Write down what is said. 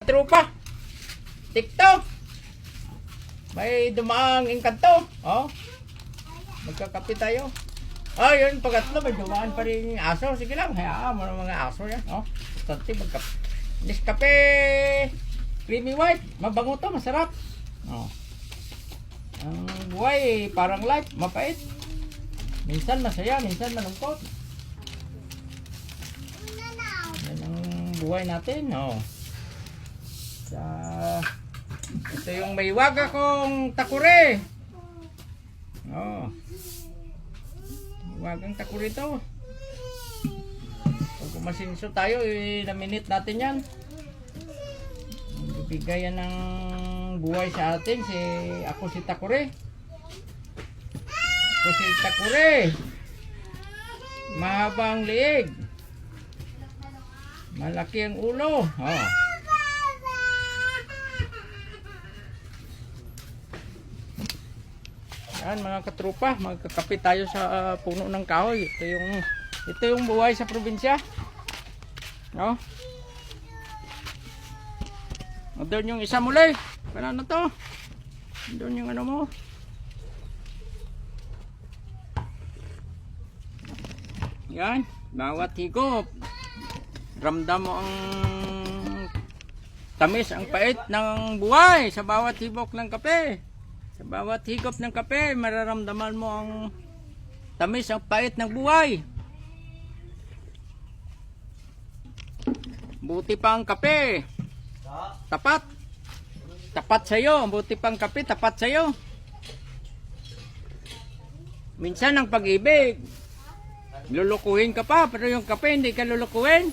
Trupa. TikTok. May dumaang engkanto. Oh. Magkakape tayo. Oh, yun. Pagkatlo, may dumaan pa rin yung aso. Sige lang. Hayaan mo ng mga aso yan. Oh. Bastante magkape. Nescafe creamy white. Mabango to. Masarap. Oh. Ang buhay, parang light. Mapait. Minsan masaya, minsan malungkot. Yan ang buhay natin. Oh. Ito yung may waga kong takure. Oh. Wagang takure to. Pag kumasinso tayo, na-minute natin yan. Bibigay yan ng buhay sa atin. Ako si takure. Ako si takure. Mahaba ang liig. Malaki ang ulo. Oh. Yan mga katrupa, magkakape tayo sa puno ng kahoy. Ito yung buhay sa probinsya. No? Doon yung isa muli. Paano to? Doon yung ano mo. Yan, bawat higop. Ramdam mo ang tamis, ang pait ng buhay sa bawat hibok ng kape. Sa bawat higop ng kape, mararamdaman mo ang tamis, ang pait ng buhay. Buti pa ang kape. Tapat. Tapat sa'yo. Buti pa ang kape, tapat sa'yo. Minsan ang pag-ibig, lulukuhin ka pa, pero yung kape hindi ka lulukuhin.